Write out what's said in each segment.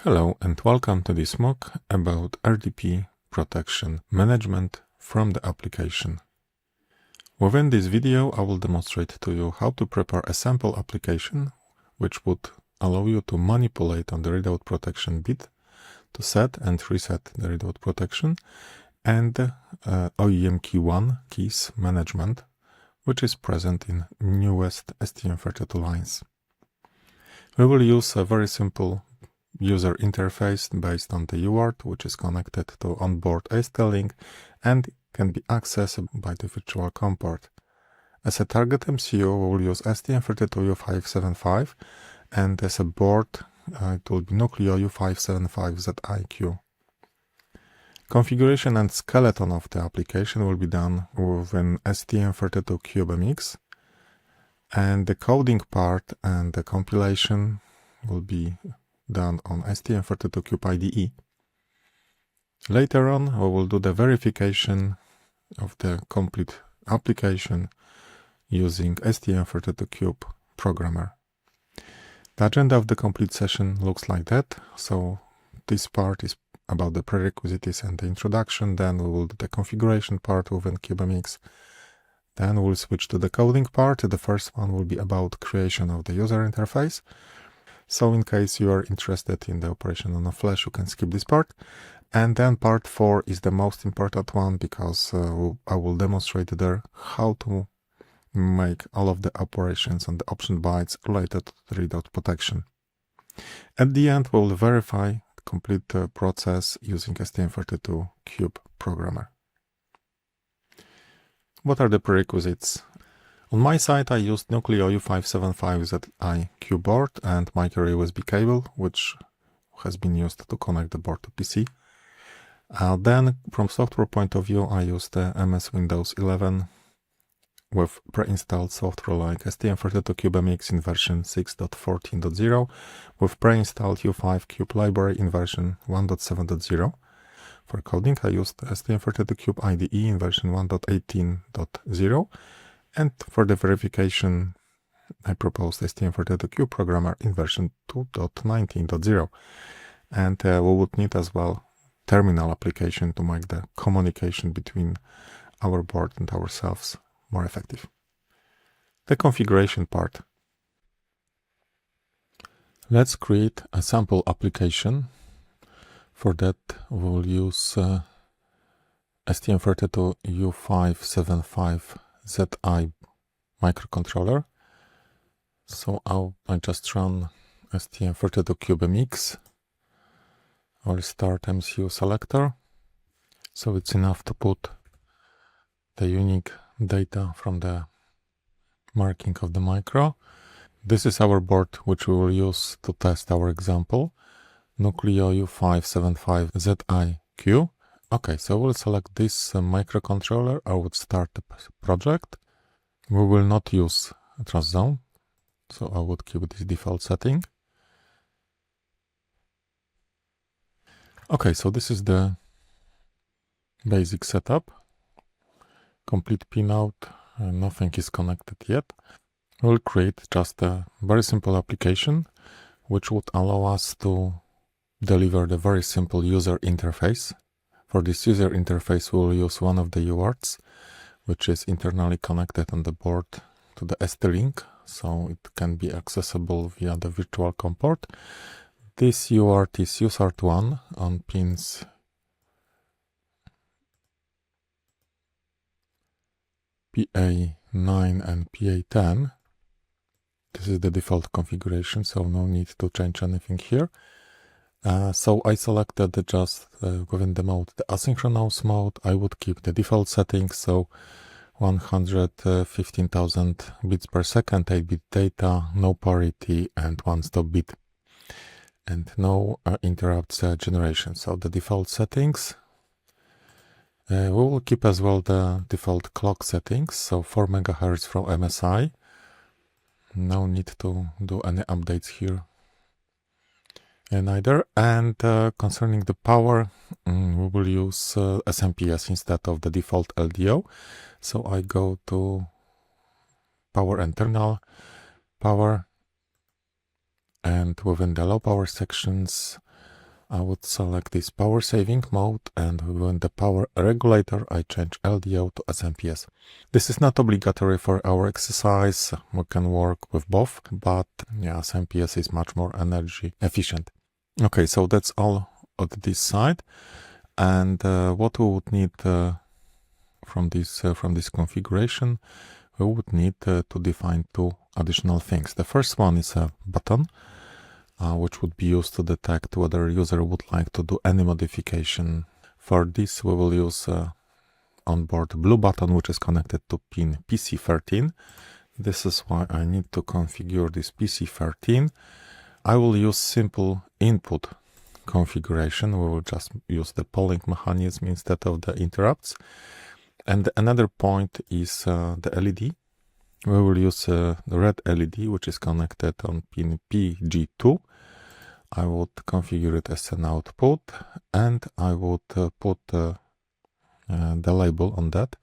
Hello and welcome to this MOOC about RDP protection management from the application. Within this video I will demonstrate to you how to prepare a sample application which would allow you to manipulate on the readout protection bit to set and reset the readout protection and OEM1 keys management, which is present in newest STM32 lines. We will use a very simple user interface based on the UART, which is connected to onboard ST-Link and can be accessed by the virtual COM port. As a target MCU, we will use STM32U5 and as a board, it will be MCU Configuration and skeleton of the application will be done within STM32CubeMX, and the coding part and the compilation will be done on STM32Cube IDE. Later on, we will do the verification of the complete application using STM32Cube programmer. The agenda of the complete session looks like that. So this part is about the prerequisites and the introduction. Then we will do the configuration part within CubeMX. Then we'll switch to the coding part. The first one will be about creation of the user interface. So in case you are interested in the operation on a flash, you can skip this part. And then part 4 is the most important one because I will demonstrate there how to make all of the operations on the option bytes related to the readout protection. At the end, we will verify the complete process using STM32Cube programmer. What are the prerequisites? On my side, I used MCU board and micro-USB cable, which has been used to connect the board to PC. Then, from software point of view, I used MS Windows 11 with pre-installed software like STM32CubeMX in version 6.14.0 with pre-installed U5 Cube library in version 1.7.0. For coding, I used STM32Cube IDE in version 1.18.0. And for the verification, I proposed STM32Cube programmer in version 2.19.0. And we would need as well terminal application to make the communication between our board and ourselves more effective. The configuration part. Let's create a sample application. For that, we will use STM32U5 ZI microcontroller. So I just run STM32CubeMX. I'll start MCU selector. So it's enough to put the unique data from the marking of the micro. This is our board which we will use to test our example. NucleoU575ZIQ. Okay, so we'll select this microcontroller. I would start the project. We will not use a trust zone, so I would keep this default setting. Okay, so this is the basic setup. Complete pinout, nothing is connected yet. We'll create just a very simple application which would allow us to deliver the very simple user interface. For this user interface, we'll use one of the UARTs, which is internally connected on the board to the ST-Link, so it can be accessible via the virtual COM port. This UART is USART1 on pins PA9 and PA10. This is the default configuration, so no need to change anything here. So I selected just within the mode the asynchronous mode. I would keep the default settings, so 115,000 bits per second, 8-bit data, no parity, and one stop bit, and no interrupts generation. So the default settings. We will keep as well the default clock settings, so 4 MHz from MSI. No need to do any updates here. Neither. And concerning the power, we will use SMPS instead of the default LDO. So I go to power and terminal power, and within the low power sections I would select this power saving mode, and within the power regulator I change LDO to SMPS. This is not obligatory for our exercise, we can work with both, but yeah, SMPS is much more energy efficient. Okay, so that's all on this side, and what we would need from this configuration, we would need to define two additional things. The first one is a button, which would be used to detect whether a user would like to do any modification. For this, we will use onboard blue button, which is connected to pin PC13. This is why I need to configure this PC13. I will use simple input configuration. We will just use the polling mechanism instead of the interrupts. And another point is the LED. We will use the red LED, which is connected on pin PG2. I would configure it as an output, and I would put the label on that.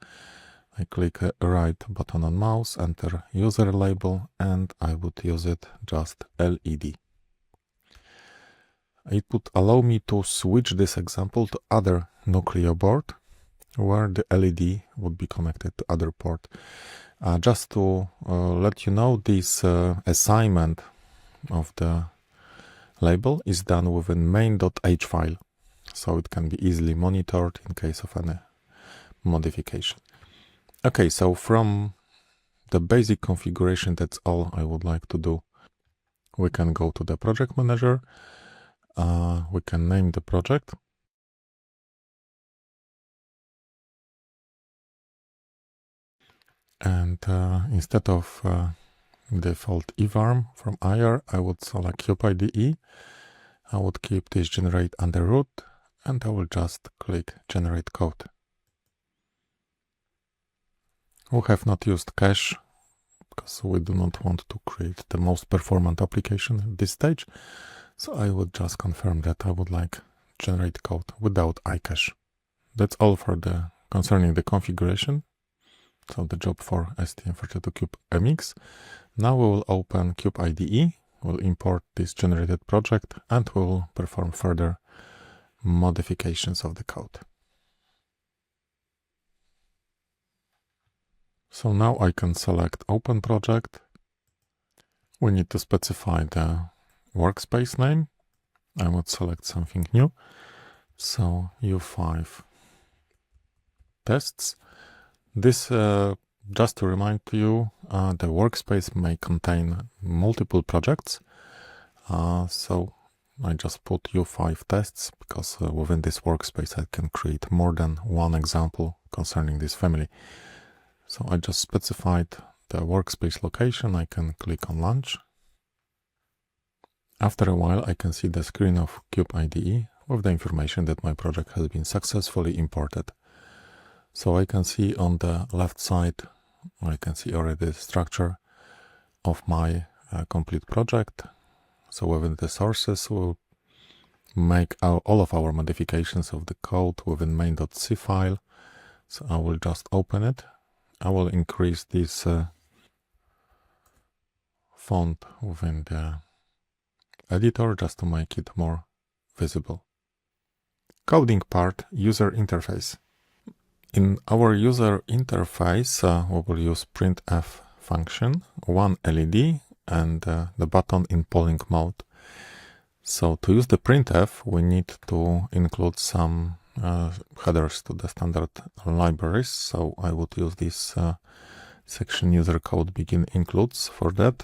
I click right button on mouse, enter user label, and I would use it just LED. It would allow me to switch this example to other Nucleo board, where the LED would be connected to other port. Just to let you know, this assignment of the label is done within main.h file, so it can be easily monitored in case of any modification. Okay, so from the basic configuration, that's all I would like to do. We can go to the project manager. We can name the project. And instead of default evarm from IR, I would select Cube IDE. I would keep this generate under root, and I will just click generate code. We have not used cache because we do not want to create the most performant application at this stage. So I would just confirm that I would like generate code without iCache. That's all for the concerning the configuration. So the job for STM32U5 Now we will open Cube IDE, we'll import this generated project, and we will perform further modifications of the code. So now I can select Open Project. We need to specify the workspace name. I would select something new. So U5 tests. This, just to remind you, the workspace may contain multiple projects. So I just put U5 tests because within this workspace I can create more than one example concerning this family. So I just specified the workspace location. I can click on launch. After a while, I can see the screen of Cube IDE with the information that my project has been successfully imported. So I can see on the left side, I can see already the structure of my complete project. So within the sources, we'll make all of our modifications of the code within main.c file. So I will just open it. I will increase this font within the editor just to make it more visible. Coding part, user interface. In our user interface, we will use printf function, one LED, and the button in polling mode. So to use the printf, we need to include some headers to the standard libraries. So I would use this section user code begin includes for that.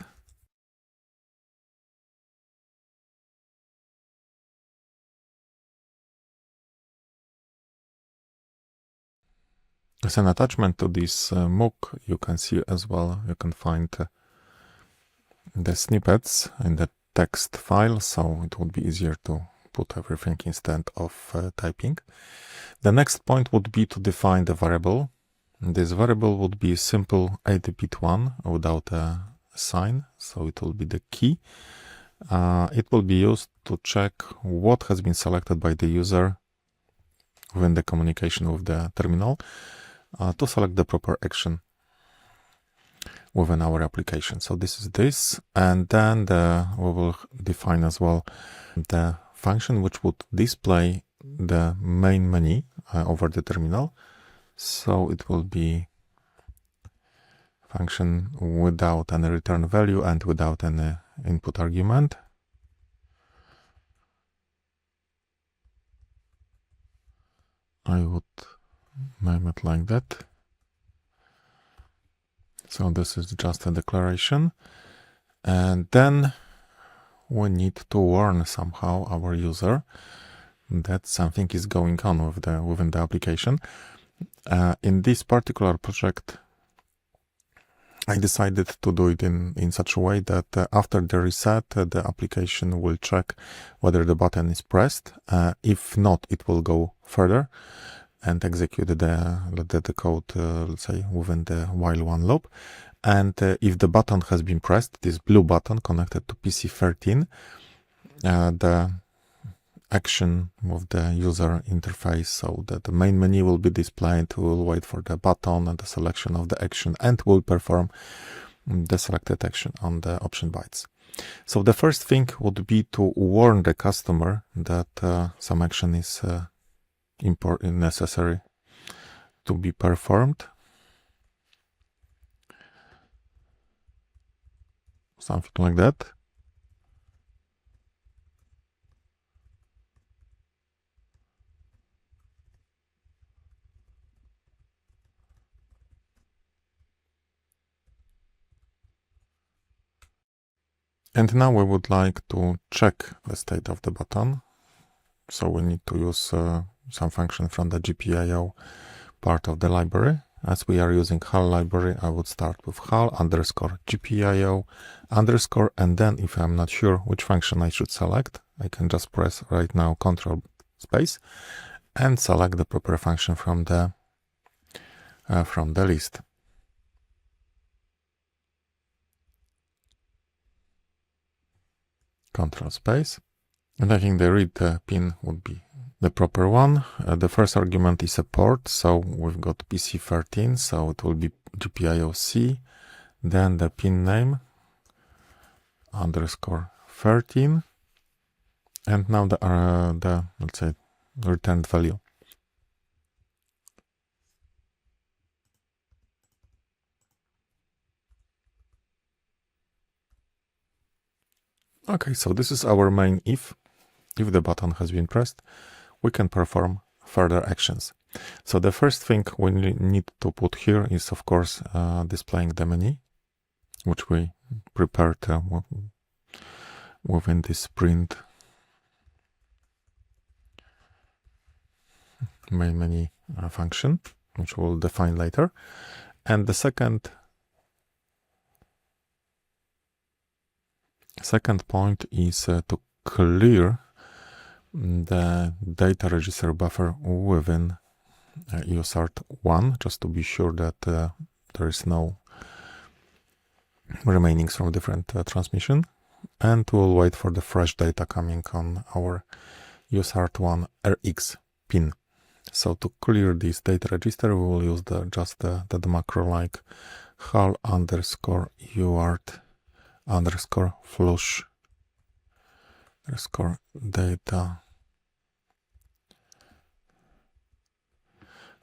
As an attachment to this MOOC, you can see as well, you can find the snippets in the text file, so it would be easier to put everything instead of typing. The next point would be to define the variable. This variable would be simple 8-bit one without a sign, so it will be the key. It will be used to check what has been selected by the user when the communication with the terminal to select the proper action within our application. So this is this, and then we will define as well the function which would display the main menu over the terminal. So it will be function without any return value and without any input argument. I would name it like that. So this is just a declaration. And then we need to warn somehow our user that something is going on with within the application. In this particular project, I decided to do it in such a way that after the reset, the application will check whether the button is pressed. If not, it will go further and execute the code, let's say, within the while one loop. And if the button has been pressed, this blue button connected to PC13, the action of the user interface, so that the main menu will be displayed, will wait for the button and the selection of the action and will perform the selected action on the option bytes. So the first thing would be to warn the customer that some action is necessary to be performed. Something like that. And now we would like to check the state of the button. So we need to use some function from the GPIO part of the library. As we are using HAL library, I would start with HAL _ GPIO _ and then if I'm not sure which function I should select, I can just press right now Ctrl space and select the proper function from the list. Ctrl space, and I think the read pin would be the proper one. The first argument is a port, so we've got PC13, so it will be GPIO-C, then the pin name _13, and now the let's say returned value. Okay, so this is our main if. If the button has been pressed, we can perform further actions. So the first thing we need to put here is, of course, displaying the menu, which we prepared within this print main menu function, which we'll define later. And the second point is to clear the data register buffer within USART1, just to be sure that there is no remainings from different transmission, and we'll wait for the fresh data coming on our USART1 RX pin. So to clear this data register, we will use just the macro like HAL _ UART _ flush _ data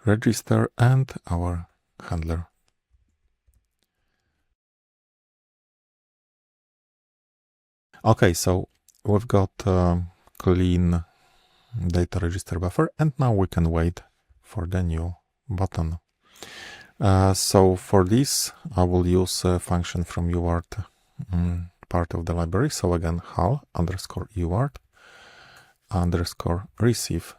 register and our handler. Okay, so we've got clean data register buffer, and now we can wait for the new button. So for this, I will use a function from UART part of the library. So again, HAL _ UART _ receive.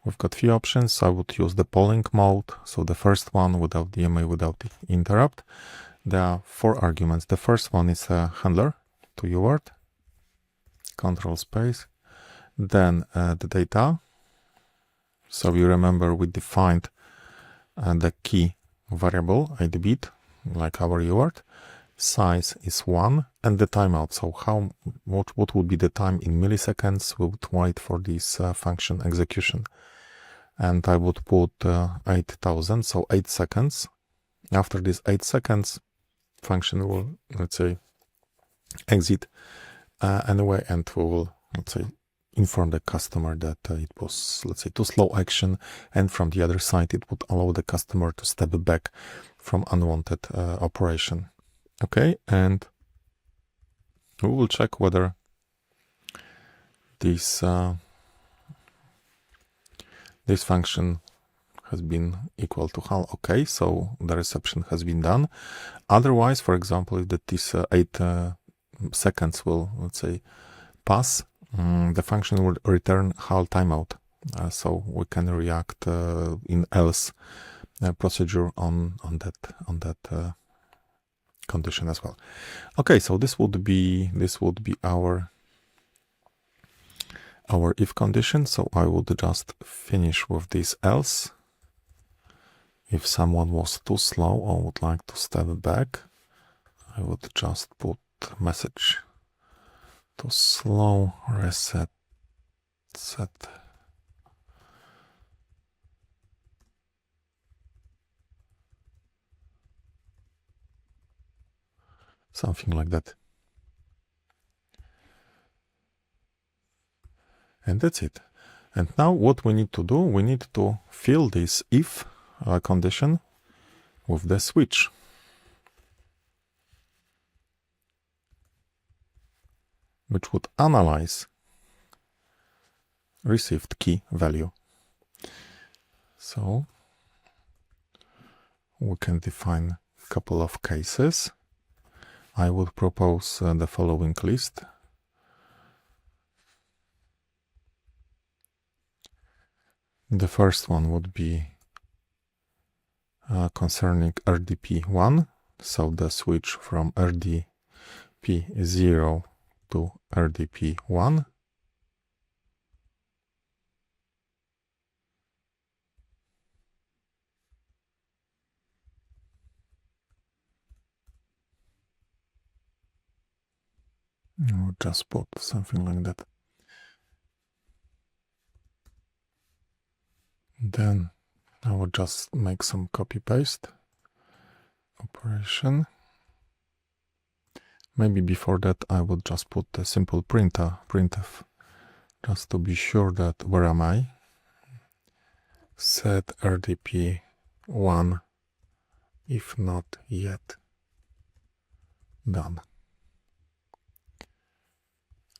We've got few options. I would use the polling mode. So the first one without DMA, without interrupt. There are 4 arguments. The first one is a handler to UART. Control space. Then the data. So you remember we defined the key variable 8-bit, like our UART. Size is 1, and the timeout. So what would be the time in milliseconds we would wait for this function execution? And I would put 8000, so 8 seconds. After this 8 seconds, function will, let's say, exit anyway, and we will let's say, inform the customer that it was, let's say, too slow action, and from the other side it would allow the customer to step back from unwanted operation. Okay, and we will check whether this this function has been equal to HAL. Okay, so the reception has been done. Otherwise, for example, if this 8 seconds will, let's say, pass, the function will return HAL timeout. So we can react in else procedure on that condition as well. Okay, so this would be our if condition. So I would just finish with this else. If someone was too slow or would like to step back, I would just put message to slow reset set. Something like that. And that's it. And now what we need to do, we need to fill this if condition with the switch. Which would analyze received key value. So we can define a couple of cases. I would propose the following list. The first one would be concerning RDP1, so the switch from RDP0 to RDP1. I'll just put something like that. Then I will just make some copy-paste operation. Maybe before that I would just put a simple printf, just to be sure that where am I? Set RDP1 if not yet done.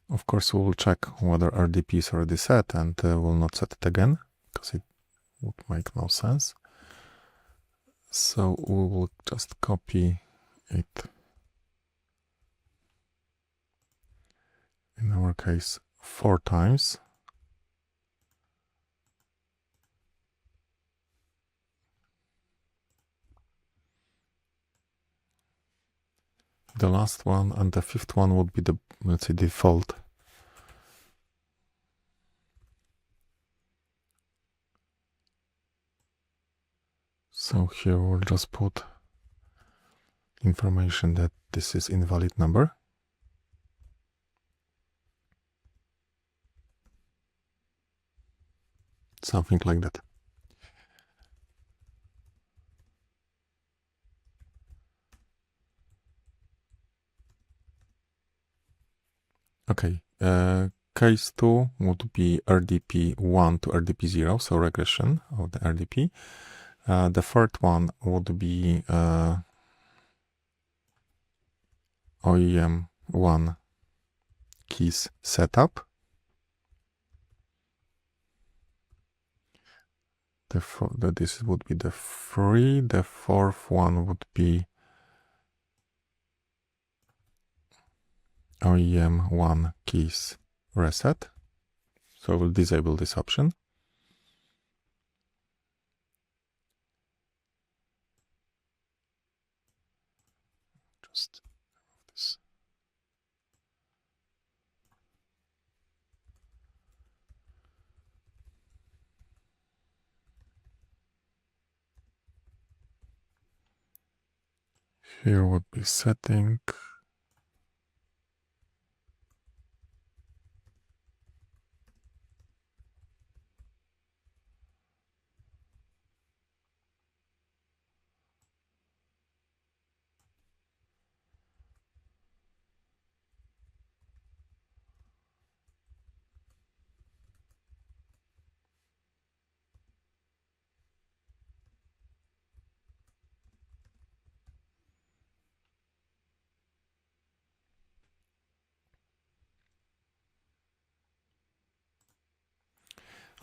Of course we will check whether RDP is already set and will not set it again, because it would make no sense. So we will just copy it, in our case 4 times. The last one and the 5th one would be the, let's say, default. So here we'll just put information that this is invalid number. Something like that. Okay, case 2 would be RDP1 to RDP0, so regression of the RDP. The third one would be OEM1 keys setup. This would be the 3. The 4th one would be OEM1 keys reset. So we'll disable this option. Just remove this. Here would be setting.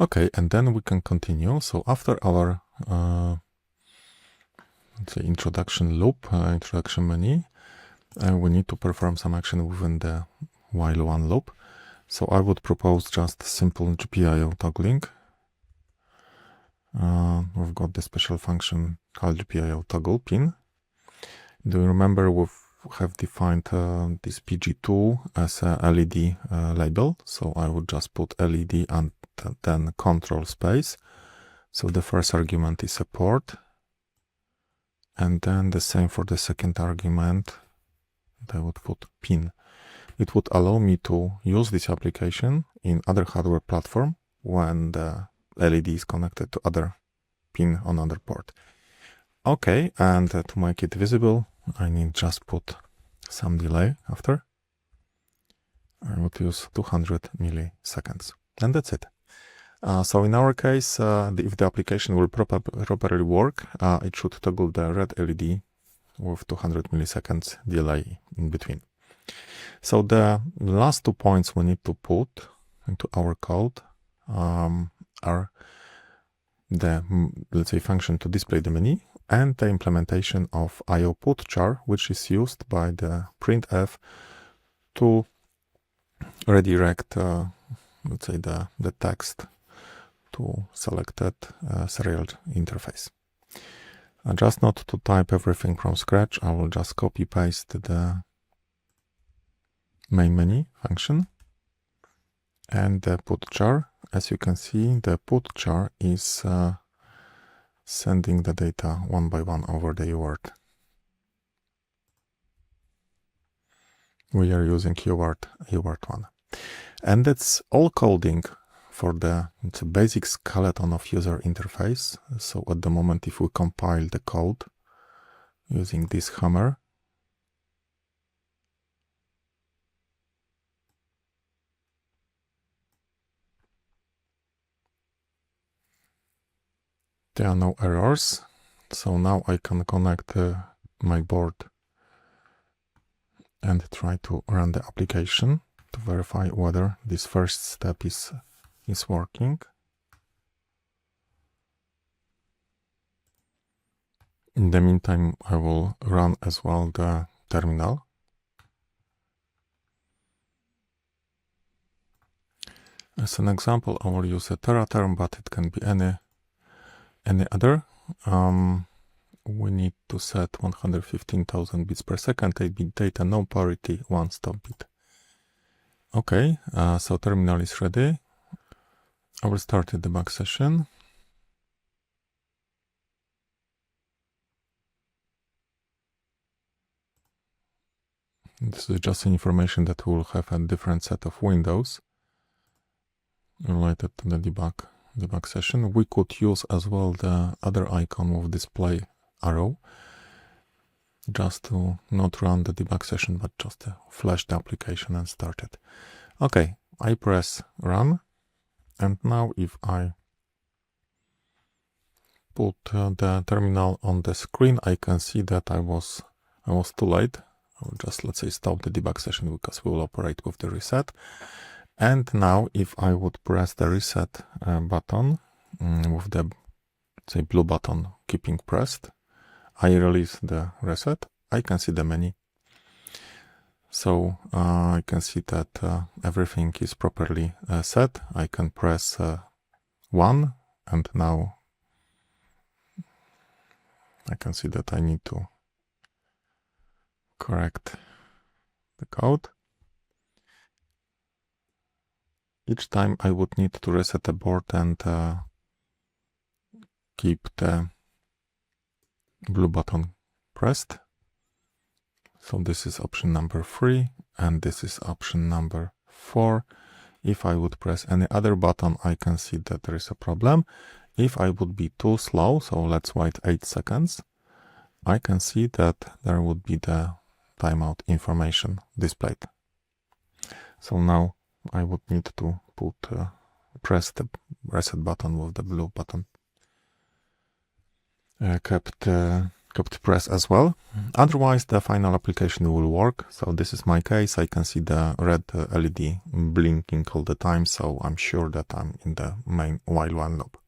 Okay, and then we can continue. So after our let's say introduction loop, introduction menu, we need to perform some action within the while one loop. So I would propose just simple GPIO toggling. We've got the special function called GPIO toggle pin. Do you remember we have defined this PG2 as a LED label? So I would just put LED and then control space. So the first argument is a port. And then the same for the second argument. I would put pin. It would allow me to use this application in other hardware platform when the LED is connected to other pin on other port. Okay, and to make it visible, I need just put some delay after. I would use 200 milliseconds, and that's it. So in our case, if the application will properly work, it should toggle the red LED with 200 milliseconds delay in between. So the last 2 points we need to put into our code are the, let's say, function to display the menu and the implementation of IO put char, which is used by the printf to redirect, let's say, the text to selected serial interface. Just not to type everything from scratch, I will just copy paste the main menu function and the put char. As you can see, the put char is sending the data one by one over the UART. We are using UART1. And that's all coding for the basic skeleton of user interface. So at the moment, if we compile the code using this hammer, there are no errors. So now I can connect my board and try to run the application to verify whether this first step is working. In the meantime, I will run as well the terminal. As an example, I will use a teraterm, but it can be any other. We need to set 115,000 bits per second, 8-bit data, no parity, 1 stop bit. Okay, so terminal is ready. I will start the debug session. This is just information that we will have a different set of windows related to the debug session. We could use as well the other icon with display arrow, just to not run the debug session, but just to flash the application and start it. Okay, I press run, and now if I put the terminal on the screen, I can see that I was too late. I will just, let's say, stop the debug session because we will operate with the reset. And now if I would press the reset button with the, say, blue button keeping pressed, I release the reset, I can see the menu. So I can see that everything is properly set. I can press 1, and now I can see that I need to correct the code. Each time I would need to reset the board and keep the blue button pressed. So this is option number 3, and this is option number 4. If I would press any other button, I can see that there is a problem. If I would be too slow, so let's wait 8 seconds, I can see that there would be the timeout information displayed. So now I would need to press the reset button with the blue button kept copy press as well. Otherwise, the final application will work. So this is my case. I can see the red LED blinking all the time. So I'm sure that I'm in the main while loop.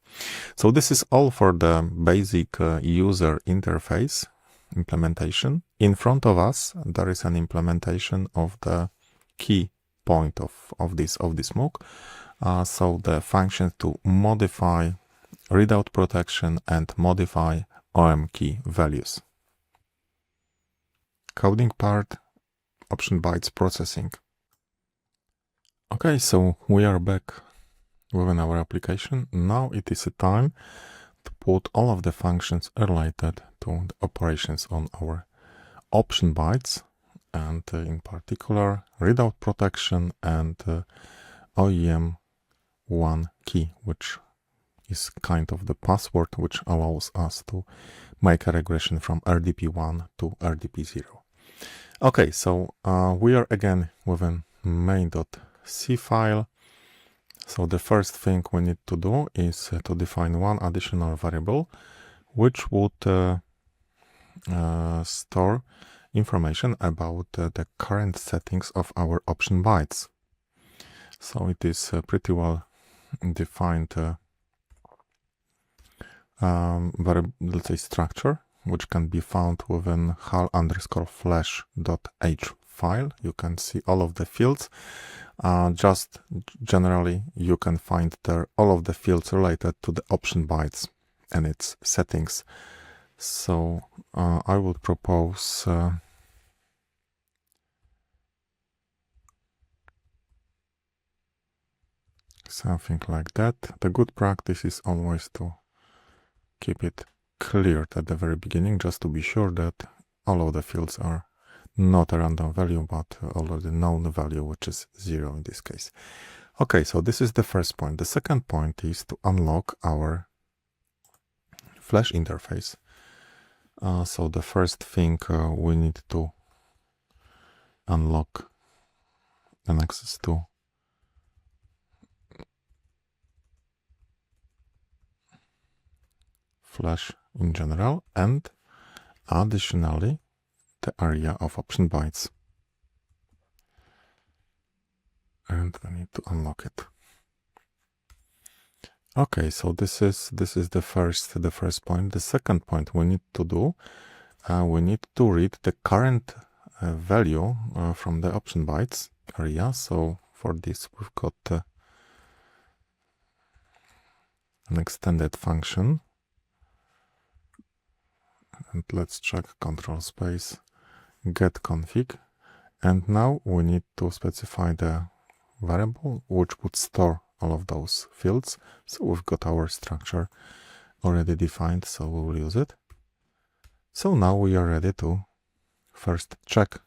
So this is all for the basic user interface implementation. In front of us, there is an implementation of the key point of this MOOC. So the functions to modify readout protection and modify OM key values. Coding part, option bytes processing. Okay, so we are back within our application. Now it is a time to put all of the functions related to the operations on our option bytes, and in particular readout protection and OEM1 key, which is kind of the password which allows us to make a regression from RDP1 to RDP0. Okay, so we are again within main.c file. So the first thing we need to do is to define one additional variable which would store information about the current settings of our option bytes. So it is pretty well defined let's say structure, which can be found within hal_flash.h file. You can see all of the fields. Just generally, you can find there all of the fields related to the option bytes and its settings. So I would propose something like that. The good practice is always to keep it cleared at the very beginning, just to be sure that all of the fields are not a random value, but already known value, which is 0 in this case. Okay, so this is the first point. The second point is to unlock our Flash interface. So the first thing we need to unlock an access to Flash in general, and additionally the area of option bytes, and we need to unlock it. Okay, so this is the first point. The second point we need to do, we need to read the current value from the option bytes area. So for this we've got an extended function, and let's check control space get config, and now we need to specify the variable which would store all of those fields. So we've got our structure already defined, so we will use it. So now we are ready to first check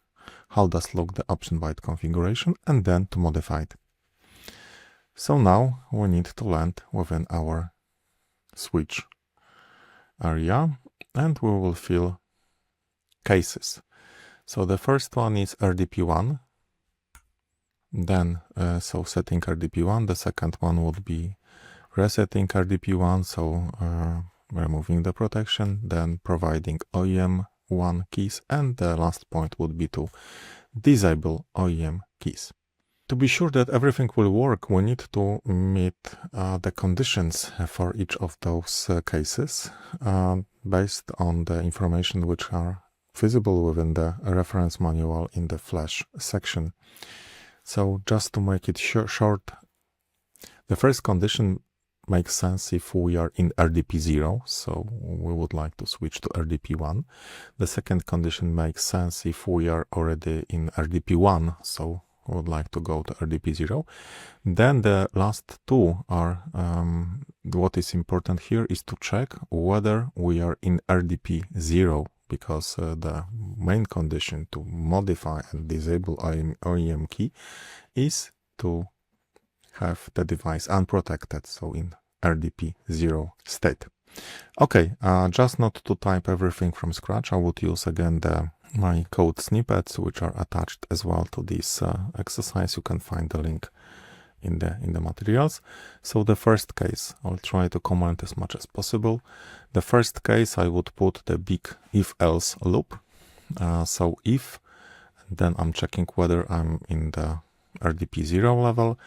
how does look the option byte configuration, and then to modify it. So now we need to land within our switch area, and we will fill cases. So the first one is RDP1, then so setting RDP1. The second one would be resetting RDP1, so removing the protection, then providing OEM1 keys, and the last point would be to disable OEM keys. To be sure that everything will work, we need to meet the conditions for each of those cases based on the information which are visible within the reference manual in the Flash section. So just to make it short, the first condition makes sense if we are in RDP0, so we would like to switch to RDP1. The second condition makes sense if we are already in RDP1, so we would like to go to RDP0. Then the last two are, what is important here is to check whether we are in RDP0, because the main condition to modify and disable OEM key is to have the device unprotected, so in RDP0 state. Okay, just not to type everything from scratch, I would use again my code snippets, which are attached as well to this exercise. You can find the link in the materials. So the first case, I'll try to comment as much as possible. The first case, I would put the big if-else loop. So if, then I'm checking whether I'm in the RDP 0 level.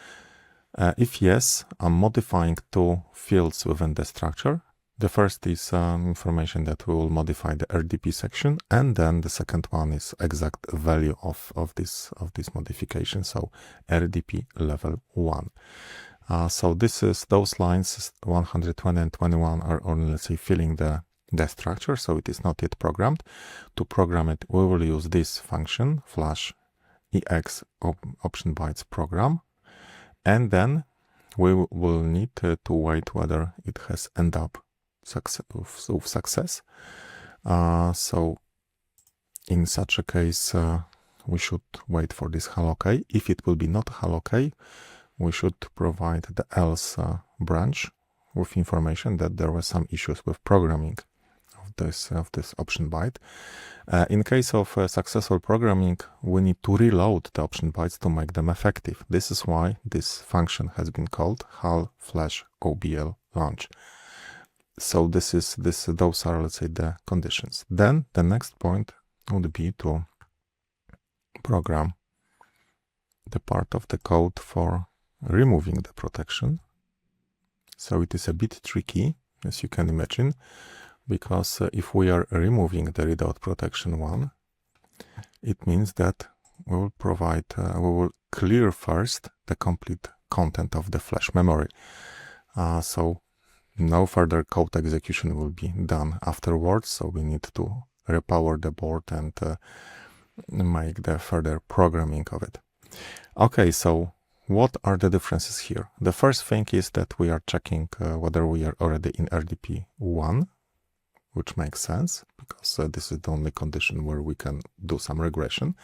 If yes, I'm modifying two fields within the structure. The first is information that we will modify the RDP section, and then the second one is exact value of this modification, so RDP level 1. So this is those lines 120 and 21 are only, let's say, filling the structure, so it is not yet programmed. To program it, we will use this function flash ex option bytes program, and then we will need to wait whether it has end up with success. So in such a case, we should wait for this hell OK. If it will be not hell OK, we should provide the else branch with information that there were some issues with programming of this option byte. In case of successful programming, we need to reload the option bytes to make them effective. This is why this function has been called HAL flash OBL launch. So those are, let's say, the conditions. Then the next point would be to program the part of the code for removing the protection. So it is a bit tricky, as you can imagine, because if we are removing the readout protection 1, it means that we will provide, we will clear first the complete content of the flash memory. So no further code execution will be done afterwards, so we need to repower the board and make the further programming of it. Okay, so what are the differences here? The first thing is that we are checking whether we are already in RDP 1, which makes sense, because this is the only condition where we can do some regression.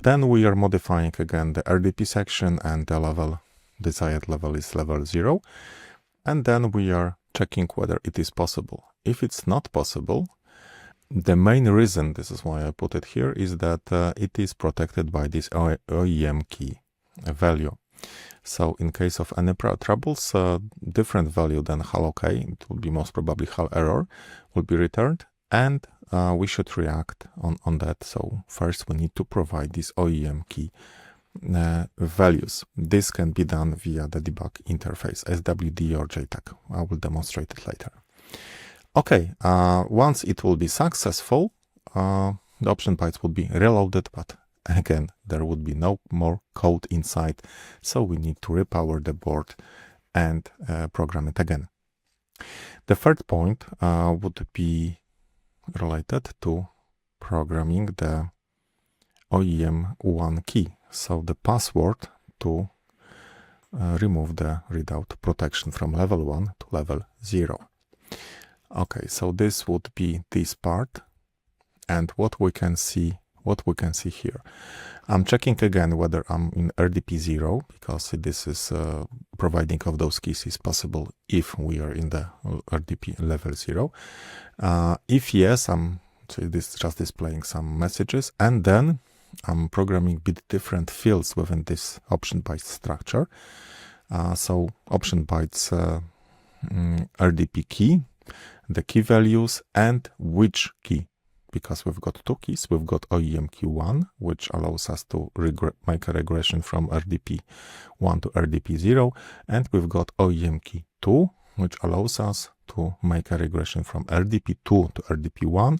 Then we are modifying again the RDP section, and the level, desired level is level 0. And then we are checking whether it is possible. If it's not possible, the main reason, this is why I put it here, is that it is protected by this OEM key value. So in case of any troubles, different value than HAL OK, it will be most probably HAL error, will be returned, and we should react on that. So first we need to provide this OEM key values. This can be done via the debug interface, SWD or JTAG. I will demonstrate it later. Okay, once it will be successful, the option bytes will be reloaded, but again, there would be no more code inside, so we need to repower the board and program it again. The third point would be related to programming the OEM1 key, so the password to remove the readout protection from level 1 to level 0. Okay, so this would be this part, and what we can see here. I'm checking again whether I'm in RDP 0, because this is providing of those keys is possible if we are in the RDP level 0. If yes, I'm just displaying some messages, and then I'm programming a bit different fields within this option byte structure. So option bytes RDP key, the key values, and which key. Because we've got two keys, we've got OEM key 1, which allows us to make a regression from RDP 1 to RDP 0, and we've got OEM key 2, which allows us to make a regression from RDP 2 to RDP 1,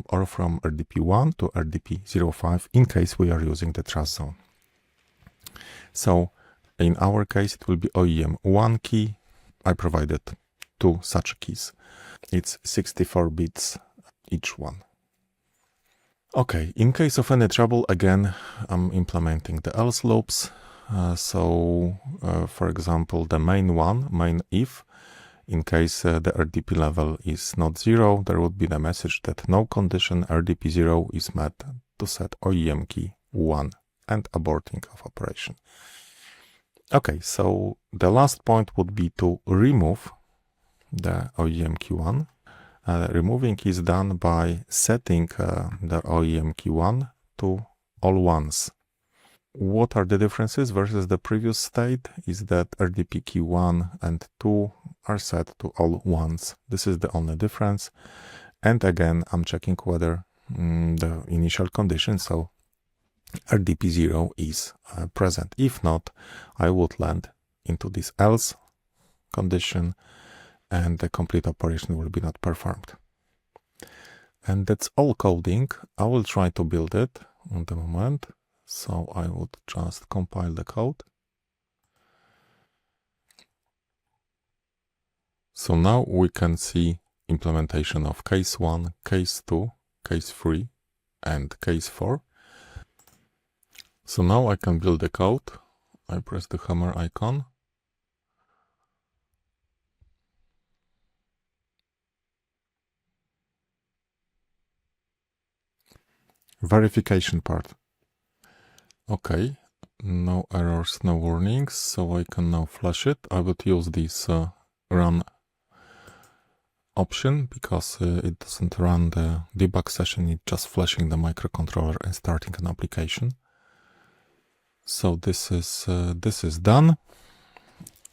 or from RDP 1 to RDP 05 in case we are using the trust zone. So in our case, it will be OEM 1 key. I provided two such keys. It's 64 bits each one. Okay, in case of any trouble, again, I'm implementing the else loops. For example, the main if, in case the RDP level is not 0, there would be the message that no condition RDP 0 is met to set OEM key 1 and aborting of operation. Okay, so the last point would be to remove the OEM key 1. Removing is done by setting the OEM key 1 to all ones. what are the differences versus the previous state is that RDP key 1 and 2 are set to all ones. This is the only difference. And again, I'm checking whether the initial condition, so RDP 0 is present. If not, I would land into this else condition and the complete operation will be not performed. And that's all coding. I will try to build it at the moment. So I would just compile the code. So now we can see implementation of case 1, case 2, case 3, and case 4. So now I can build the code. I press the hammer icon. Verification part. Okay, no errors, no warnings, so I can now flash it. I would use this run option because it doesn't run the debug session, it's just flashing the microcontroller and starting an application. So this is done.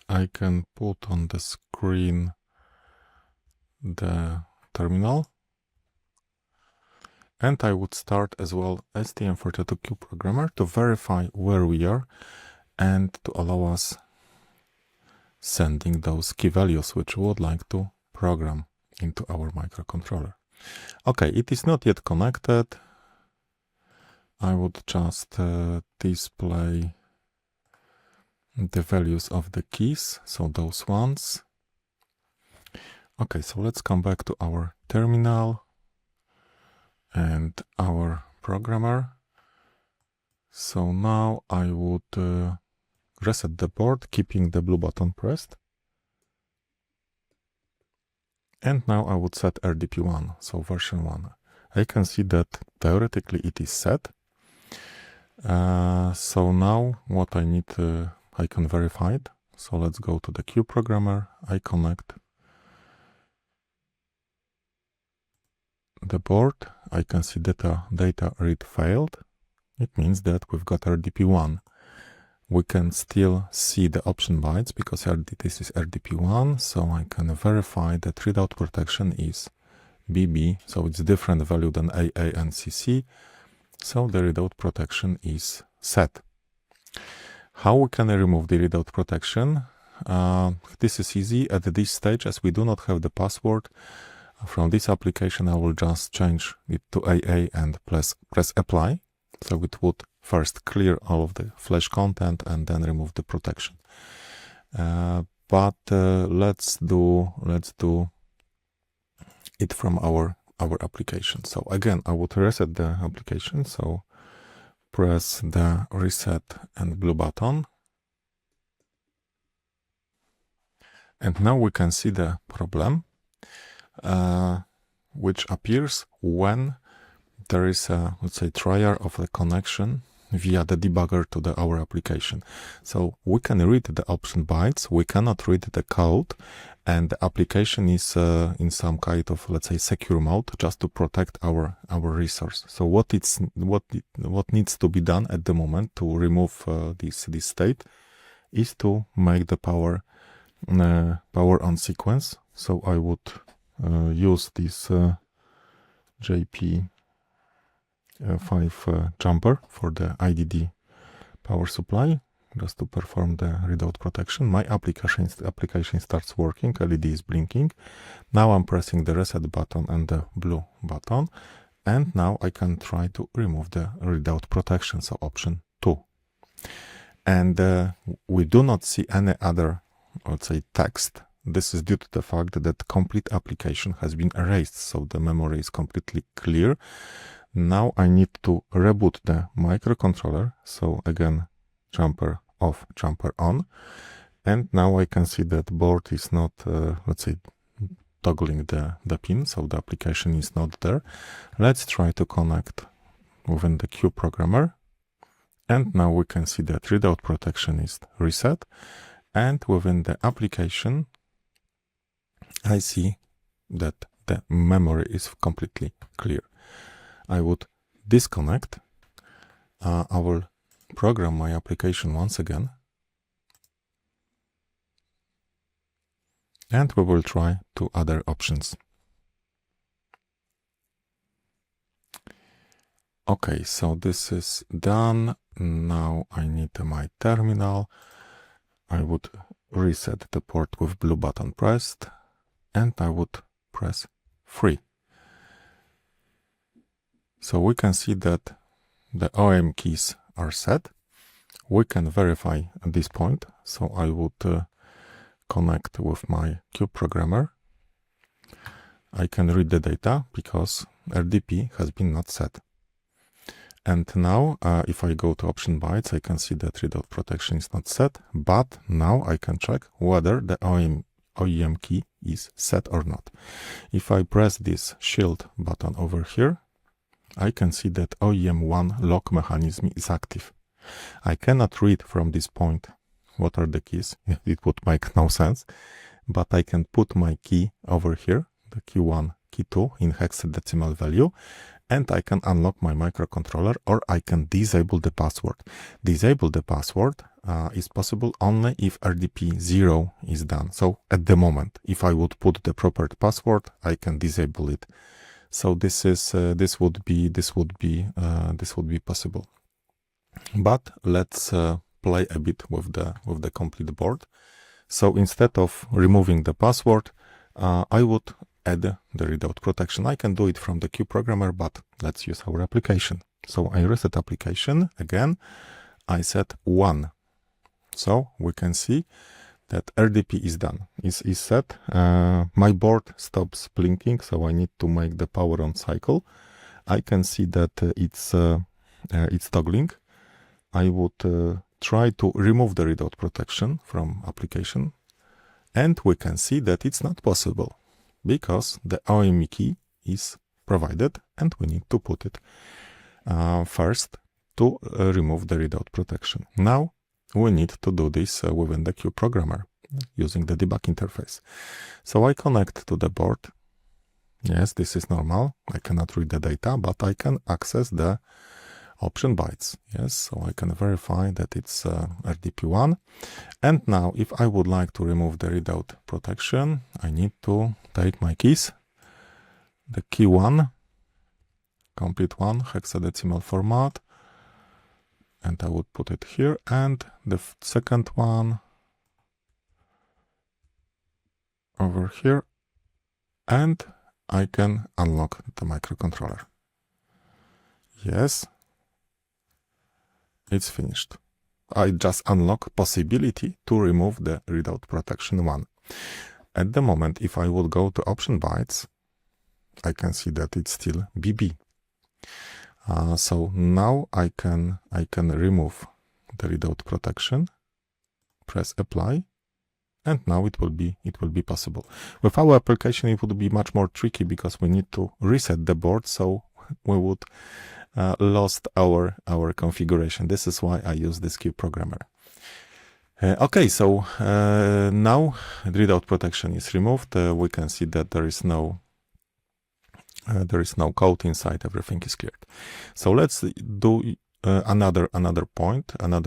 I can put on the screen the terminal. And I would start as well STM32U programmer to verify where we are and to allow us sending those key values which we would like to program into our microcontroller. Okay, it is not yet connected. I would just display the values of the keys, so those ones. Okay, so let's come back to our terminal and our programmer. So now I would reset the board, keeping the blue button pressed. And now I would set RDP1, so version 1. I can see that theoretically it is set. So now what I need, I can verify it. So let's go to the Q programmer, I connect the board. I can see data read failed. It means that we've got RDP1. We can still see the option bytes because this is RDP1, so I can verify that readout protection is BB, so it's different value than AA and CC, so the readout protection is set. How we can remove the readout protection? This is easy. At this stage, as we do not have the password, from this application I will just change it to AA and press apply. So it would first clear all of the flash content and then remove the protection. But let's do it from our application. So again, I would reset the application. So press the reset and blue button. And now we can see the problem, which appears when there is a, let's say, trial of the connection via the debugger to our application. So we can read the option bytes, we cannot read the code, and the application is in some kind of, let's say, secure mode, just to protect our resource. So what needs to be done at the moment to remove this state is to make the power on sequence. So I would use this JP5 jumper for the IDD power supply, just to perform the readout protection. My application starts working, LED is blinking. Now I'm pressing the reset button and the blue button, and now I can try to remove the readout protection, so option 2. And we do not see any other, let's say, text. This is due to the fact that the complete application has been erased, so the memory is completely clear. Now I need to reboot the microcontroller. So again, jumper off, jumper on. And now I can see that board is not, let's say, toggling the pin, so the application is not there. Let's try to connect within the Q programmer. And now we can see that readout protection is reset. And within the application, I see that the memory is completely clear. I would disconnect. I will program my application once again. And we will try two other options. Okay, so this is done. Now I need my terminal. I would reset the port with blue button pressed, and I would press 3. So we can see that the OEM keys are set. We can verify at this point. So I would connect with my Cube programmer. I can read the data because RDP has been not set. And now if I go to option bytes, I can see that readout protection is not set, but now I can check whether the OEM key is set or not. If I press this shield button over here, I can see that OEM1 lock mechanism is active. I cannot read from this point what are the keys. It would make no sense, but I can put my key over here, the key 1, key 2 in hexadecimal value, and I can unlock my microcontroller, or I can disable the password. Disable the password is possible only if RDP 0 is done. So at the moment, if I would put the proper password, I can disable it. So this would be possible. But let's play a bit with the complete board. So instead of removing the password, I would add the readout protection. I can do it from the Cube programmer, but let's use our application. So I reset application again. I set 1. So we can see that RDP is done, is set. My board stops blinking, so I need to make the power on cycle. I can see that it's toggling. I would try to remove the readout protection from application, and we can see that it's not possible because the OEM key is provided and we need to put it first to remove the readout protection. Now we need to do this within the Cube programmer using the debug interface. So I connect to the board. Yes, this is normal. I cannot read the data, but I can access the option bytes. Yes, so I can verify that it's RDP1. And now if I would like to remove the readout protection, I need to take my keys, the key 1, complete 1, hexadecimal format, and I would put it here, and the second one over here, and I can unlock the microcontroller. Yes, it's finished. I just unlock possibility to remove the readout protection 1. At the moment, if I would go to option bytes, I can see that it's still BB. So now I can remove the readout protection, press apply, and now it will be possible. With our application, it would be much more tricky because we need to reset the board, so we would lost our configuration. This is why I use this Cube programmer. Okay, so now the readout protection is removed. We can see that there is no code inside. Everything is cleared. So let's do another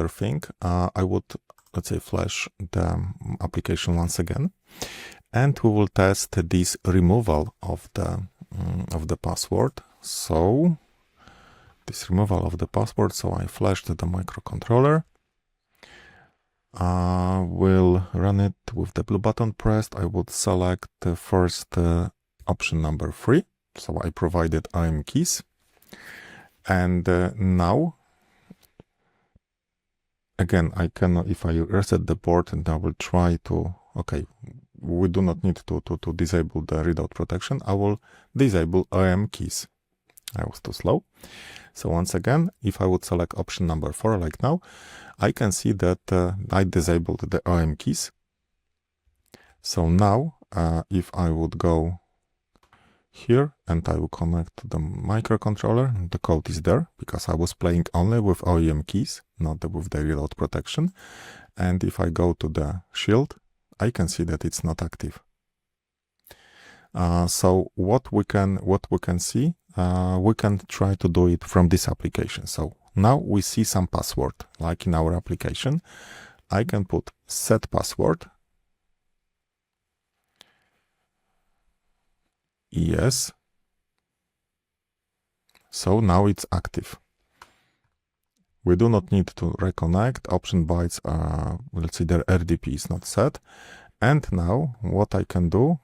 thing. I would, let's say, flash the application once again, and we will test this removal of the password. So this removal of the password. So I flashed the microcontroller. We'll run it with the blue button pressed. I would select the first option number 3. So I provided OEM keys. And now, again, I can, if I reset the board, and I will try to, okay, we do not need to disable the readout protection. I will disable OEM keys. I was too slow. So once again, if I would select option number 4 like now, I can see that I disabled the OEM keys. So now, if I would go here and I will connect to the microcontroller, the code is there because I was playing only with OEM keys, not with the readout protection. And if I go to the shield, I can see that it's not active. So what we can see, we can try to do it from this application. So Now we see some password, like in our application. I can put set password, yes, so now it's active. We do not need to reconnect, option bytes, let's see, their RDP is not set. And now what I can do,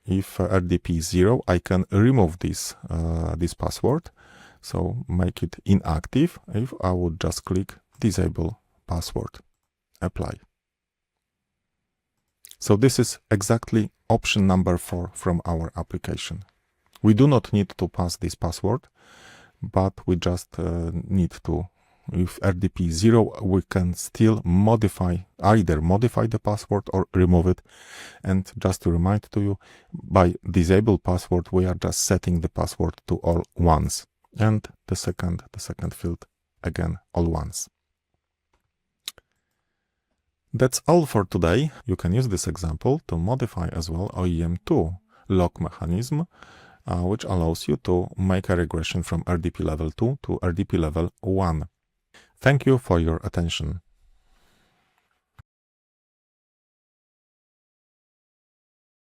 if RDP is 0, I can remove this password, so make it inactive. If I would just click disable password, apply. So this is exactly option number 4 from our application. We do not need to pass this password, but we just need to, if RDP is 0, we can still either modify the password or remove it. And just to remind to you, by disable password, we are just setting the password to all ones. And the second field, again, all ones. That's all for today. You can use this example to modify as well OEM2 lock mechanism, which allows you to make a regression from RDP level 2 to RDP level 1. Thank you for your attention.